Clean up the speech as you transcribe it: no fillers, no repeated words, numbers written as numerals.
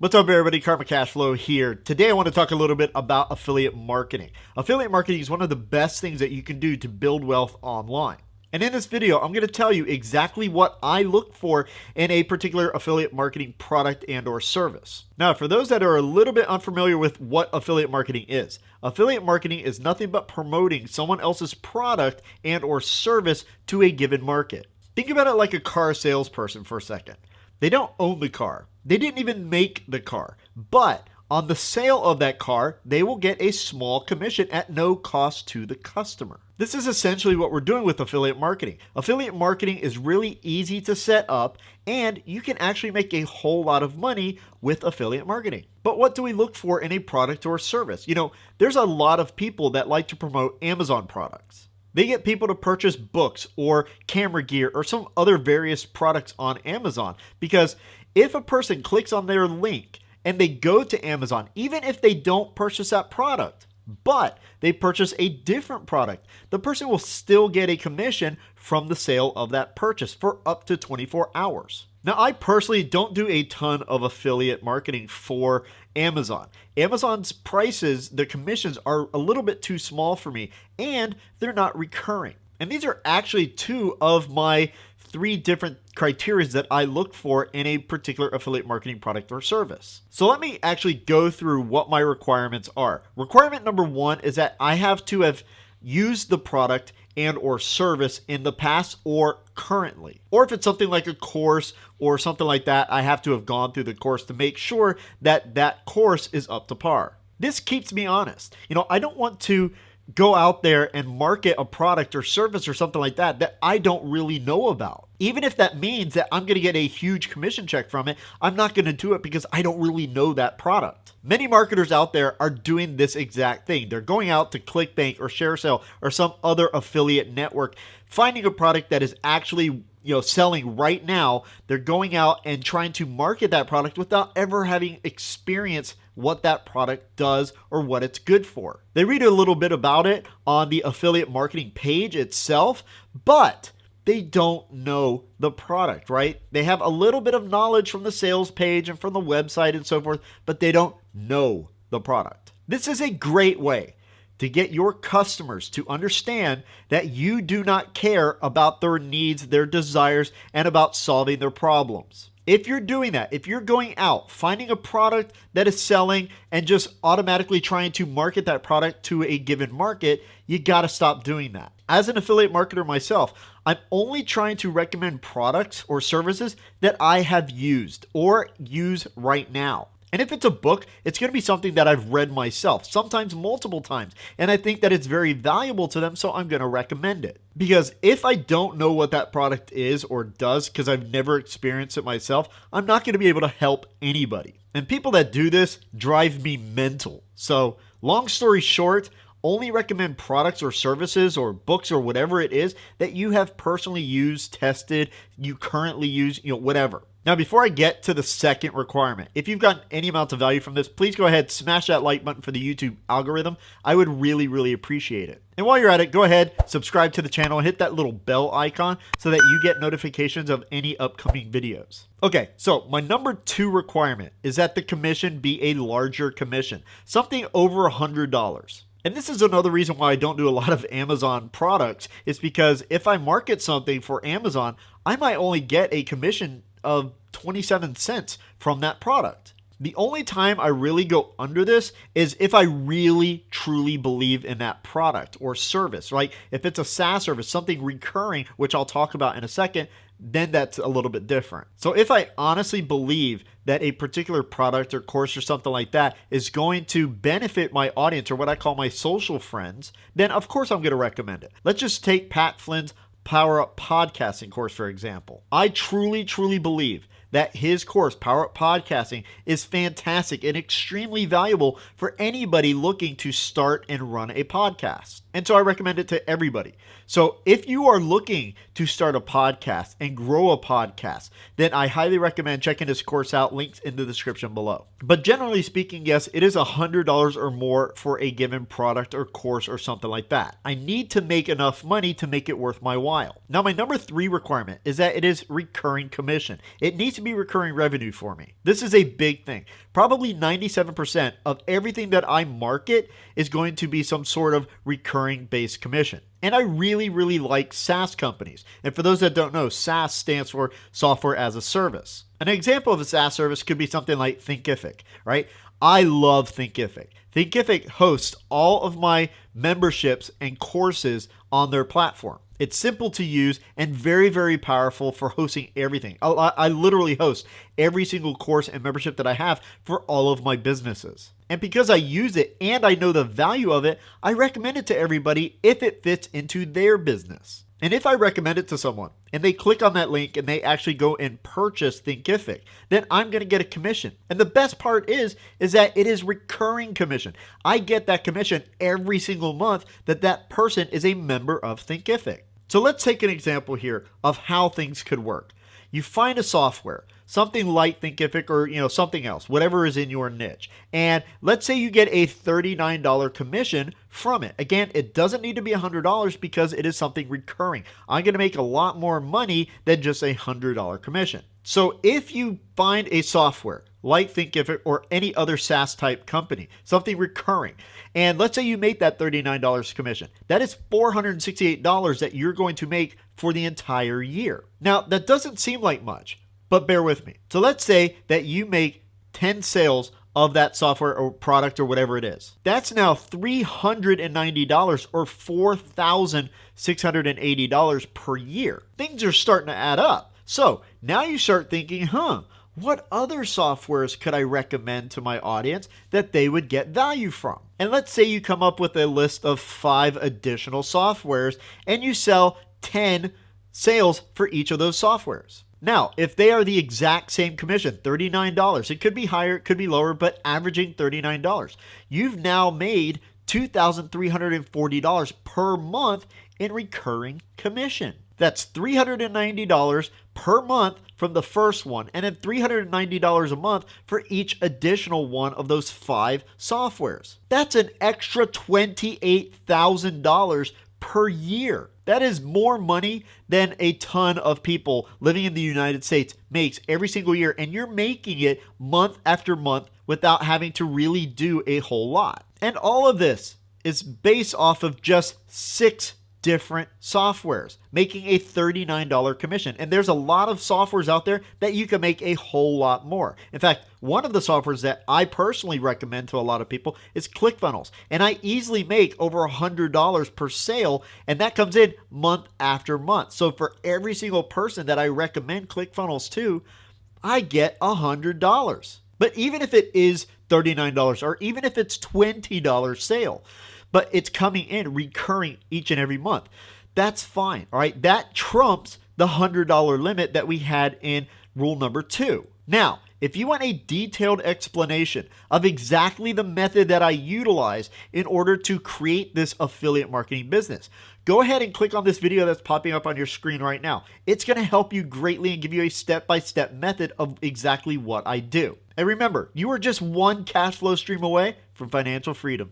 What's up, everybody? Karma Cashflow here. Today I want to talk a little bit about affiliate marketing. Affiliate marketing is one of the best things that you can do to build wealth online. And in this video, I'm going to tell you exactly what I look for in a particular affiliate marketing product and or service. Now, for those that are a little bit unfamiliar with what affiliate marketing is nothing but promoting someone else's product and or service to a given market. Think about it like a car salesperson for a second. They don't own the car. They didn't even make the car. But on the sale of that car, they will get a small commission at no cost to the customer. This is essentially what we're doing with affiliate marketing. Affiliate marketing is really easy to set up, and you can actually make a whole lot of money with affiliate marketing. But what do we look for in a product or service? You know, there's a lot of people that like to promote Amazon products. They get people to purchase books or camera gear or some other various products on Amazon, because if a person clicks on their link and they go to Amazon, even if they don't purchase that product, but they purchase a different product, the person will still get a commission from the sale of that purchase for up to 24 hours. Now, I personally don't do a ton of affiliate marketing for Amazon. Amazon's prices, the commissions are a little bit too small for me, and they're not recurring. And these are actually two of my 3 different criteria that I look for in a particular affiliate marketing product or service. So let me actually go through what my requirements are. Requirement number 1 is that I have to have used the product and or service in the past or currently. Or if it's something like a course or something like that, I have to have gone through the course to make sure that that course is up to par. This keeps me honest. You know, I don't want to go out there and market a product or service or something like that that I don't really know about. Even if that means that I'm going to get a huge commission check from it, I'm not going to do it because I don't really know that product. Many marketers out there are doing this exact thing. They're going out to ClickBank or ShareSale or some other affiliate network, finding a product that is actually selling right now. They're going out and trying to market that product without ever having experienced what that product does or what it's good for. They read a little bit about it on the affiliate marketing page itself, but they don't know the product, right? They have a little bit of knowledge from the sales page and from the website and so forth, but they don't know the product. This is a great way to get your customers to understand that you do not care about their needs, their desires, and about solving their problems. If you're doing that, if you're going out, finding a product that is selling and just automatically trying to market that product to a given market, you gotta stop doing that. As an affiliate marketer myself, I'm only trying to recommend products or services that I have used or use right now. And if it's a book, it's going to be something that I've read myself, sometimes multiple times. And I think that it's very valuable to them, so I'm going to recommend it. Because if I don't know what that product is or does, because I've never experienced it myself, I'm not going to be able to help anybody. And people that do this drive me mental. So long story short, only recommend products or services or books or whatever it is that you have personally used, tested, you currently use, whatever. Now, before I get to the second requirement, if you've gotten any amount of value from this, please go ahead, smash that like button for the YouTube algorithm. I would really, really appreciate it. And while you're at it, go ahead, subscribe to the channel, and hit that little bell icon so that you get notifications of any upcoming videos. Okay, so my number 2 requirement is that the commission be a larger commission, something over $100. And this is another reason why I don't do a lot of Amazon products, is because if I market something for Amazon, I might only get a commission of 27 cents from that product. The only time I really go under this is if I really truly believe in that product or service, right? If it's a SaaS service, something recurring, which I'll talk about in a second, then that's a little bit different. So if I honestly believe that a particular product or course or something like that is going to benefit my audience or what I call my social friends, then of course I'm going to recommend it. Let's just take Pat Flynn's Power Up Podcasting course, for example. I truly, truly believe that his course, Power Up Podcasting, is fantastic and extremely valuable for anybody looking to start and run a podcast. And so I recommend it to everybody. So if you are looking to start a podcast and grow a podcast, then I highly recommend checking this course out. Links in the description below. But generally speaking, yes, it is $100 or more for a given product or course or something like that. I need to make enough money to make it worth my while. Now, my number 3 requirement is that it is recurring commission. It needs to be recurring revenue for me. This is a big thing. Probably 97% of everything that I market is going to be some sort of recurring based commission. And I really, really like SaaS companies. And for those that don't know, SaaS stands for software as a service. An example of a SaaS service could be something like Thinkific, right? I love Thinkific. Thinkific hosts all of my memberships and courses on their platform. It's simple to use and very, very powerful for hosting everything. I literally host every single course and membership that I have for all of my businesses. And because I use it and I know the value of it, I recommend it to everybody if it fits into their business. And if I recommend it to someone and they click on that link and they actually go and purchase Thinkific, then I'm going to get a commission. And the best part is that it is recurring commission. I get that commission every single month that person is a member of Thinkific. So let's take an example here of how things could work. You find a software, something like Thinkific or something else, whatever is in your niche. And let's say you get a $39 commission from it. Again, it doesn't need to be $100 because it is something recurring. I'm going to make a lot more money than just a $100 commission. So if you find a software like Thinkific or any other SaaS type company, something recurring, and let's say you make that $39 commission, that is $468 that you're going to make for the entire year. Now, that doesn't seem like much, but bear with me. So let's say that you make 10 sales of that software or product or whatever it is. That's now $390 or $4,680 per year. Things are starting to add up. So now you start thinking, what other softwares could I recommend to my audience that they would get value from? And let's say you come up with a list of 5 additional softwares and you sell 10 sales for each of those softwares. Now, if they are the exact same commission, $39, it could be higher, it could be lower, but averaging $39, you've now made $2,340 per month in recurring commission. That's $390 per month from the first one, and then $390 a month for each additional one of those 5 softwares. That's an extra $28,000 per year. That is more money than a ton of people living in the United States makes every single year, and you're making it month after month without having to really do a whole lot. And all of this is based off of just 6 different softwares, making a $39 commission. And there's a lot of softwares out there that you can make a whole lot more. In fact, one of the softwares that I personally recommend to a lot of people is ClickFunnels. And I easily make over $100 per sale, and that comes in month after month. So for every single person that I recommend ClickFunnels to, I get $100. But even if it is $39 or even if it's $20 sale, but it's coming in recurring each and every month, that's fine. All right. That trumps the $100 limit that we had in rule number 2. Now, if you want a detailed explanation of exactly the method that I utilize in order to create this affiliate marketing business, go ahead and click on this video that's popping up on your screen right now. It's going to help you greatly and give you a step-by-step method of exactly what I do. And remember, you are just one cash flow stream away from financial freedom.